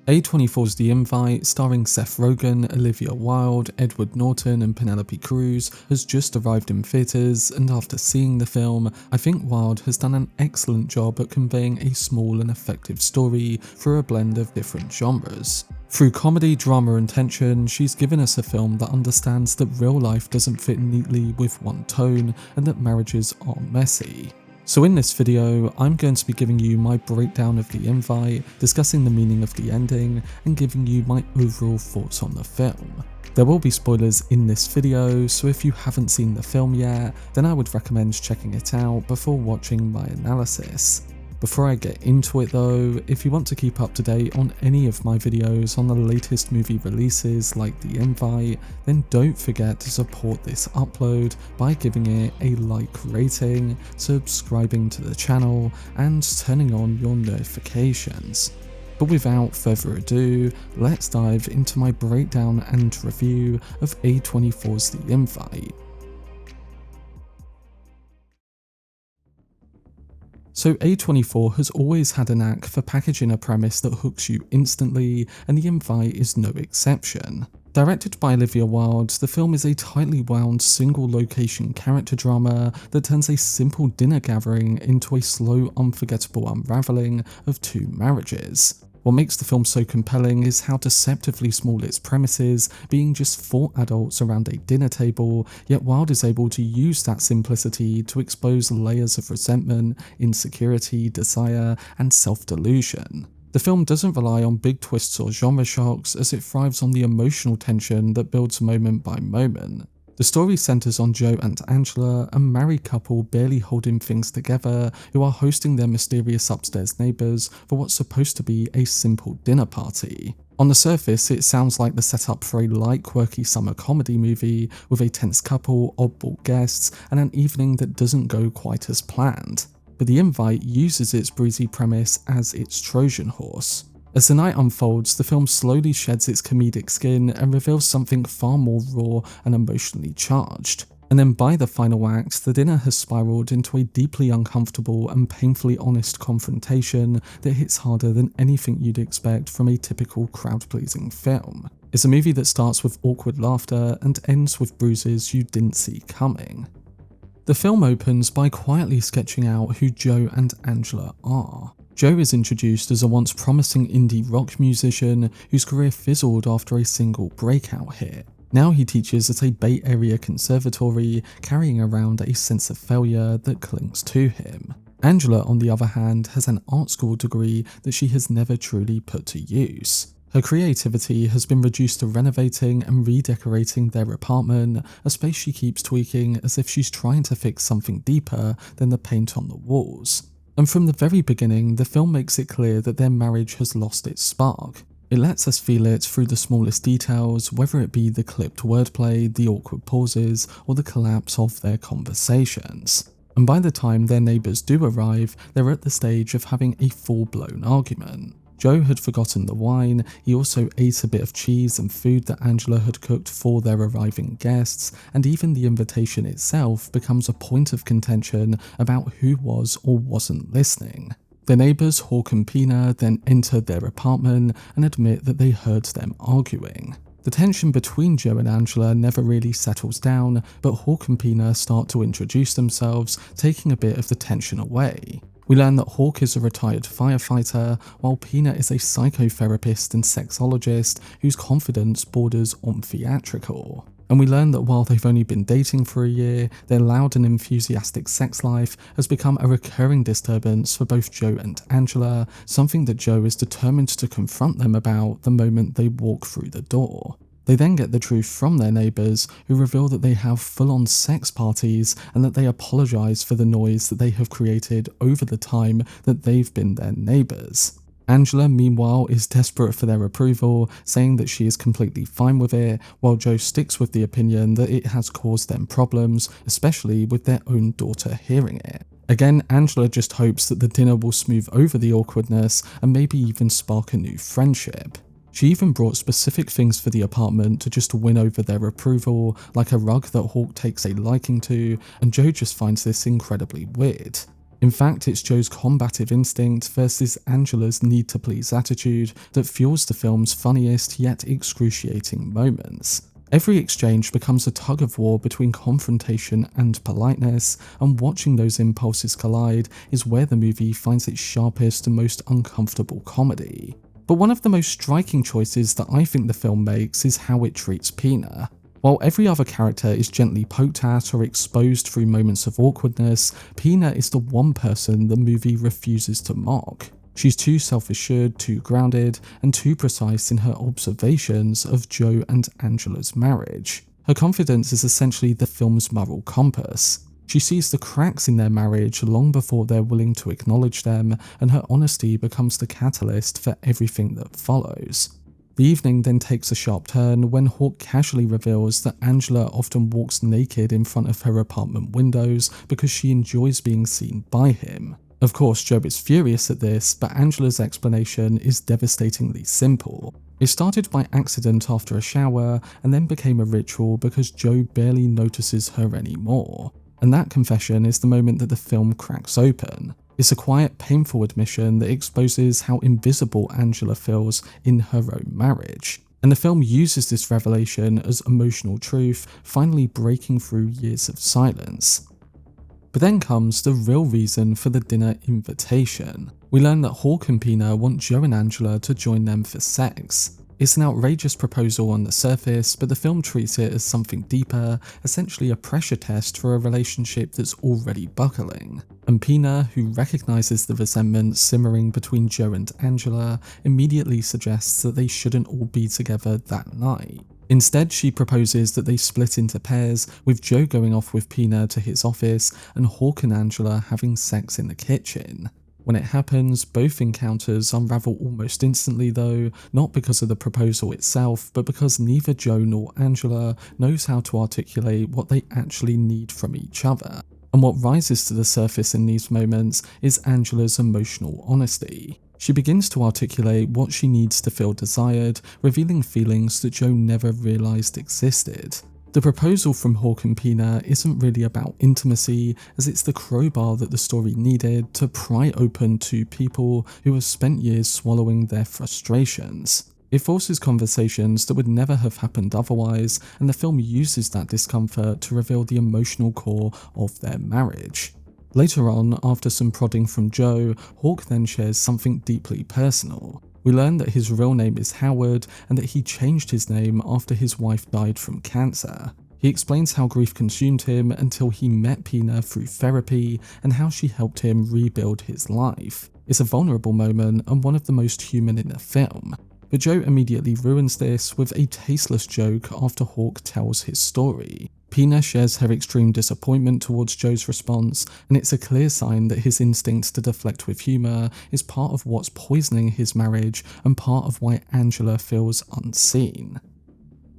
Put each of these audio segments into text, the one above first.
A24's The Invite, starring Seth Rogen, Olivia Wilde, Edward Norton and Penélope Cruz, has just arrived in theatres, and after seeing the film, I think Wilde has done an excellent job at conveying a small and effective story through a blend of different genres. Through comedy, drama and tension, she's given us a film that understands that real life doesn't fit neatly with one tone and that marriages are messy. So in this video, I'm going to be giving you my breakdown of The Invite, discussing the meaning of the ending, and giving you my overall thoughts on the film. There will be spoilers in this video, so if you haven't seen the film yet, then I would recommend checking it out before watching my analysis. Before I get into it though, if you want to keep up to date on any of my videos on the latest movie releases like The Invite, then don't forget to support this upload by giving it a like rating, subscribing to the channel, and turning on your notifications. But without further ado, let's dive into my breakdown and review of A24's The Invite. So A24 has always had a knack for packaging a premise that hooks you instantly, and The Invite is no exception. Directed by Olivia Wilde, the film is a tightly wound single-location character drama that turns a simple dinner gathering into a slow, unforgettable unravelling of two marriages. What makes the film so compelling is how deceptively small its premise is, being just 4 adults around a dinner table, yet Wilde is able to use that simplicity to expose layers of resentment, insecurity, desire, and self-delusion. The film doesn't rely on big twists or genre shocks, as it thrives on the emotional tension that builds moment by moment. The story centers on Joe and Angela, a married couple barely holding things together who are hosting their mysterious upstairs neighbors for what's supposed to be a simple dinner party. On the surface, it sounds like the setup for a light, quirky summer comedy movie with a tense couple, oddball guests, and an evening that doesn't go quite as planned. But The Invite uses its breezy premise as its Trojan horse. As the night unfolds, the film slowly sheds its comedic skin and reveals something far more raw and emotionally charged. And then by the final act, the dinner has spiraled into a deeply uncomfortable and painfully honest confrontation that hits harder than anything you'd expect from a typical crowd-pleasing film. It's a movie that starts with awkward laughter and ends with bruises you didn't see coming. The film opens by quietly sketching out who Joe and Angela are. Joe is introduced as a once promising indie rock musician whose career fizzled after a single breakout hit. Now he teaches at a Bay Area conservatory, carrying around a sense of failure that clings to him. Angela, on the other hand, has an art school degree that she has never truly put to use. Her creativity has been reduced to renovating and redecorating their apartment, a space she keeps tweaking as if she's trying to fix something deeper than the paint on the walls. And from the very beginning, the film makes it clear that their marriage has lost its spark. It lets us feel it through the smallest details, whether it be the clipped wordplay, the awkward pauses, or the collapse of their conversations. And by the time their neighbours do arrive, they're at the stage of having a full-blown argument. Joe had forgotten the wine, he also ate a bit of cheese and food that Angela had cooked for their arriving guests, and even the invitation itself becomes a point of contention about who was or wasn't listening. The neighbours, Hawk and Pina, then enter their apartment and admit that they heard them arguing. The tension between Joe and Angela never really settles down, but Hawk and Pina start to introduce themselves, taking a bit of the tension away. We learn that Hawk is a retired firefighter, while Pina is a psychotherapist and sexologist whose confidence borders on theatrical. And we learn that while they've only been dating for a year, their loud and enthusiastic sex life has become a recurring disturbance for both Joe and Angela, something that Joe is determined to confront them about the moment they walk through the door. They then get the truth from their neighbours, who reveal that they have full-on sex parties and that they apologise for the noise that they have created over the time that they've been their neighbours. Angela, meanwhile, is desperate for their approval, saying that she is completely fine with it, while Joe sticks with the opinion that it has caused them problems, especially with their own daughter hearing it. Again, Angela just hopes that the dinner will smooth over the awkwardness and maybe even spark a new friendship. She even brought specific things for the apartment to just win over their approval, like a rug that Hawk takes a liking to, and Joe just finds this incredibly weird. In fact, it's Joe's combative instinct versus Angela's need-to-please attitude that fuels the film's funniest yet excruciating moments. Every exchange becomes a tug-of-war between confrontation and politeness, and watching those impulses collide is where the movie finds its sharpest and most uncomfortable comedy. But one of the most striking choices that I think the film makes is how it treats Pina. While every other character is gently poked at or exposed through moments of awkwardness, Pina is the one person the movie refuses to mock. She's too self-assured, too grounded, and too precise in her observations of Joe and Angela's marriage. Her confidence is essentially the film's moral compass. She sees the cracks in their marriage long before they're willing to acknowledge them, and her honesty becomes the catalyst for everything that follows. The evening then takes a sharp turn when Hawk casually reveals that Angela often walks naked in front of her apartment windows because she enjoys being seen by him. Of course, Joe is furious at this, but Angela's explanation is devastatingly simple. It started by accident after a shower, and then became a ritual because Joe barely notices her anymore. And that confession is the moment that the film cracks open. It's a quiet, painful admission that exposes how invisible Angela feels in her own marriage. And the film uses this revelation as emotional truth, finally breaking through years of silence. But then comes the real reason for the dinner invitation. We learn that Hawk and Pina want Joe and Angela to join them for sex. It's an outrageous proposal on the surface, but the film treats it as something deeper, essentially a pressure test for a relationship that's already buckling. And Pina, who recognizes the resentment simmering between Joe and Angela, immediately suggests that they shouldn't all be together that night. Instead, she proposes that they split into pairs, with Joe going off with Pina to his office and Hawk and Angela having sex in the kitchen. When it happens, both encounters unravel almost instantly though, not because of the proposal itself, but because neither Joe nor Angela knows how to articulate what they actually need from each other. And what rises to the surface in these moments is Angela's emotional honesty. She begins to articulate what she needs to feel desired, revealing feelings that Joe never realised existed. The proposal from Hawk and Pina isn't really about intimacy, as it's the crowbar that the story needed to pry open two people who have spent years swallowing their frustrations. It forces conversations that would never have happened otherwise, and the film uses that discomfort to reveal the emotional core of their marriage. Later on, after some prodding from Joe, Hawk then shares something deeply personal. We learn that his real name is Howard and that he changed his name after his wife died from cancer. He explains how grief consumed him until he met Pina through therapy and how she helped him rebuild his life. It's a vulnerable moment and one of the most human in the film. But Joe immediately ruins this with a tasteless joke after Hawk tells his story. Pina shares her extreme disappointment towards Joe's response, and it's a clear sign that his instincts to deflect with humour is part of what's poisoning his marriage and part of why Angela feels unseen.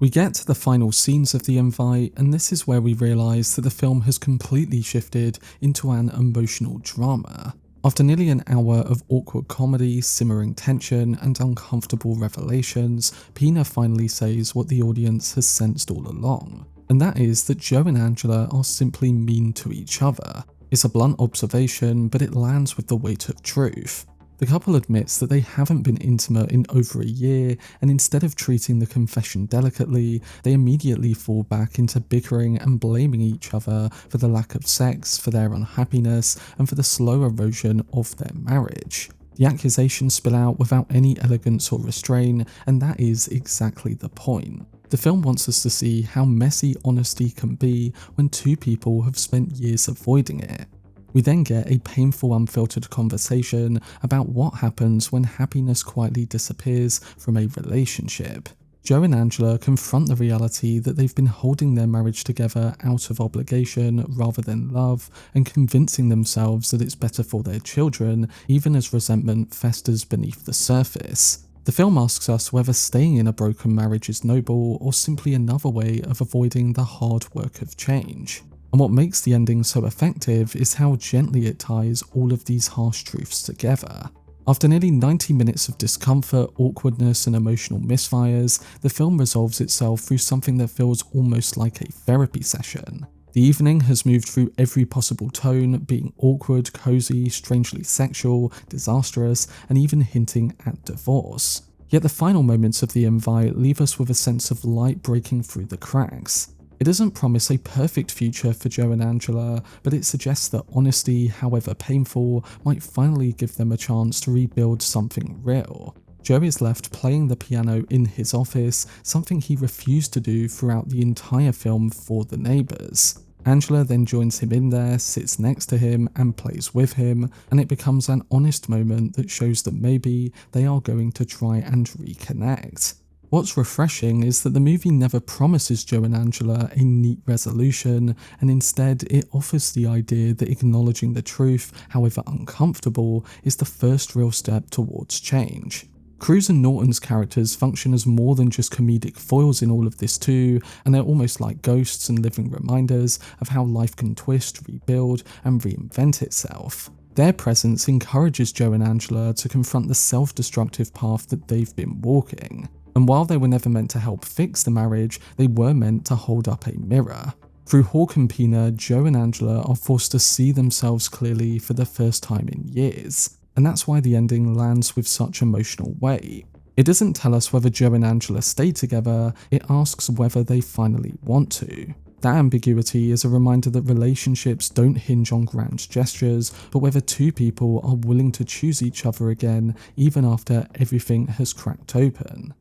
We get to the final scenes of the invite, and this is where we realise that the film has completely shifted into an emotional drama. After nearly an hour of awkward comedy, simmering tension, and uncomfortable revelations, Pina finally says what the audience has sensed all along. And that is that Joe and Angela are simply mean to each other. It's a blunt observation, but it lands with the weight of truth. The couple admits that they haven't been intimate in over a year, and instead of treating the confession delicately, they immediately fall back into bickering and blaming each other for the lack of sex, for their unhappiness, and for the slow erosion of their marriage. The accusations spill out without any elegance or restraint, and that is exactly the point. The film wants us to see how messy honesty can be when two people have spent years avoiding it. We then get a painful, unfiltered conversation about what happens when happiness quietly disappears from a relationship. Joe and Angela confront the reality that they've been holding their marriage together out of obligation rather than love, and convincing themselves that it's better for their children, even as resentment festers beneath the surface. The film asks us whether staying in a broken marriage is noble or simply another way of avoiding the hard work of change. And what makes the ending so effective is how gently it ties all of these harsh truths together. After nearly 90 minutes of discomfort, awkwardness, and emotional misfires, the film resolves itself through something that feels almost like a therapy session. The evening has moved through every possible tone, being awkward, cozy, strangely sexual, disastrous, and even hinting at divorce. Yet the final moments of the invite leave us with a sense of light breaking through the cracks. It doesn't promise a perfect future for Joe and Angela, but it suggests that honesty, however painful, might finally give them a chance to rebuild something real. Joe is left playing the piano in his office, something he refused to do throughout the entire film for the neighbours. Angela then joins him in there, sits next to him, and plays with him, and it becomes an honest moment that shows that maybe they are going to try and reconnect. What's refreshing is that the movie never promises Joe and Angela a neat resolution, and instead it offers the idea that acknowledging the truth, however uncomfortable, is the first real step towards change. Cruz and Norton's characters function as more than just comedic foils in all of this too, and they're almost like ghosts and living reminders of how life can twist, rebuild, and reinvent itself. Their presence encourages Joe and Angela to confront the self-destructive path that they've been walking. And while they were never meant to help fix the marriage, they were meant to hold up a mirror. Through Hawk and Pina, Joe and Angela are forced to see themselves clearly for the first time in years. And that's why the ending lands with such emotional weight. It doesn't tell us whether Joe and Angela stay together, it asks whether they finally want to. That ambiguity is a reminder that relationships don't hinge on grand gestures, but whether two people are willing to choose each other again even after everything has cracked open.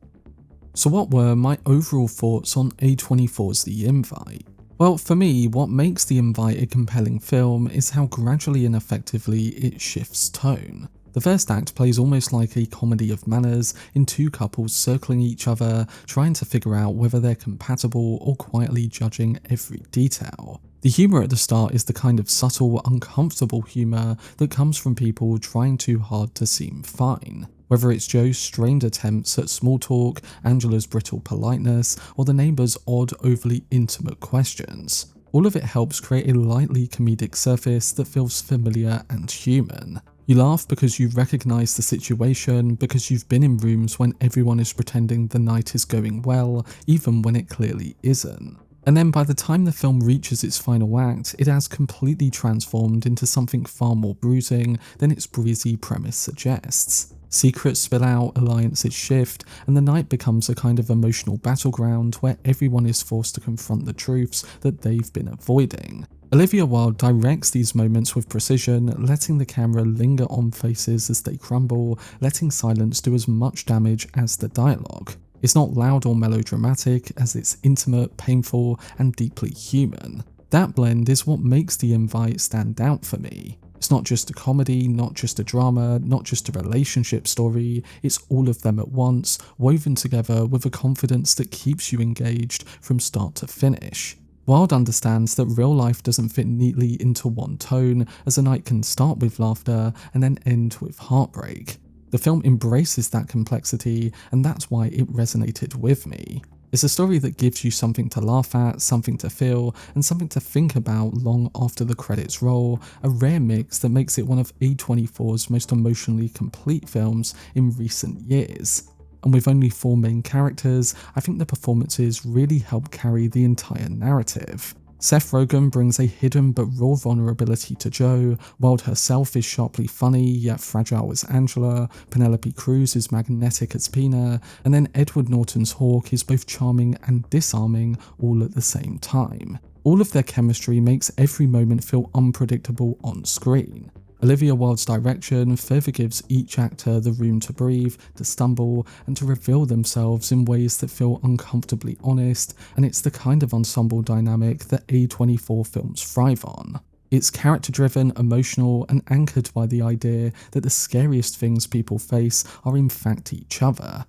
So what were my overall thoughts on A24's The Invite? Well, for me, what makes The Invite a compelling film is how gradually and effectively it shifts tone. The first act plays almost like a comedy of manners, in two couples circling each other, trying to figure out whether they're compatible or quietly judging every detail. The humour at the start is the kind of subtle, uncomfortable humour that comes from people trying too hard to seem fine. Whether it's Joe's strained attempts at small talk, Angela's brittle politeness, or the neighbours' odd, overly intimate questions. All of it helps create a lightly comedic surface that feels familiar and human. You laugh because you recognise the situation, because you've been in rooms when everyone is pretending the night is going well, even when it clearly isn't. And then by the time the film reaches its final act, it has completely transformed into something far more bruising than its breezy premise suggests. Secrets spill out, alliances shift, and the night becomes a kind of emotional battleground where everyone is forced to confront the truths that they've been avoiding. Olivia Wilde directs these moments with precision, letting the camera linger on faces as they crumble, letting silence do as much damage as the dialogue. It's not loud or melodramatic, as it's intimate, painful, and deeply human. That blend is what makes The Invite stand out for me. It's not just a comedy, not just a drama, not just a relationship story, it's all of them at once, woven together with a confidence that keeps you engaged from start to finish. Wilde understands that real life doesn't fit neatly into one tone, as a night can start with laughter and then end with heartbreak. The film embraces that complexity, and that's why it resonated with me. It's a story that gives you something to laugh at, something to feel, and something to think about long after the credits roll, a rare mix that makes it one of A24's most emotionally complete films in recent years. And with only 4 main characters, I think the performances really help carry the entire narrative. Seth Rogen brings a hidden but raw vulnerability to Joe, Wilde herself is sharply funny yet fragile as Angela, Penélope Cruz is magnetic as Pina, and then Edward Norton's Hawk is both charming and disarming all at the same time. All of their chemistry makes every moment feel unpredictable on screen. Olivia Wilde's direction further gives each actor the room to breathe, to stumble, and to reveal themselves in ways that feel uncomfortably honest, and it's the kind of ensemble dynamic that A24 films thrive on. It's character-driven, emotional, and anchored by the idea that the scariest things people face are in fact each other.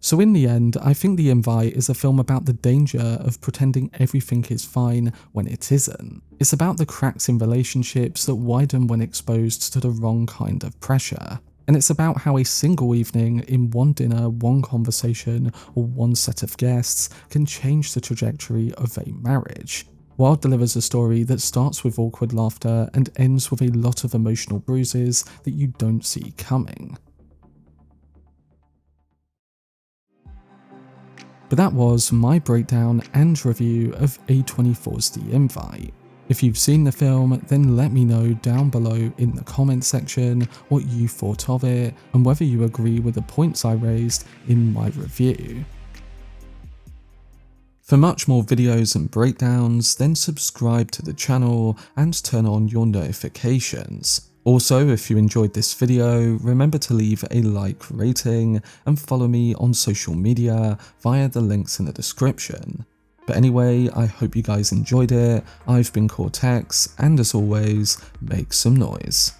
So in the end, I think The Invite is a film about the danger of pretending everything is fine when it isn't. It's about the cracks in relationships that widen when exposed to the wrong kind of pressure. And it's about how a single evening in one dinner, one conversation, or one set of guests can change the trajectory of a marriage. Wilde delivers a story that starts with awkward laughter and ends with a lot of emotional bruises that you don't see coming. But that was my breakdown and review of A24's The Invite. If you've seen the film, then let me know down below in the comments section what you thought of it and whether you agree with the points I raised in my review. For much more videos and breakdowns, then subscribe to the channel and turn on your notifications. Also, if you enjoyed this video, remember to leave a like, rating, and follow me on social media via the links in the description. But anyway, I hope you guys enjoyed it. I've been Cortex, and as always, make some noise.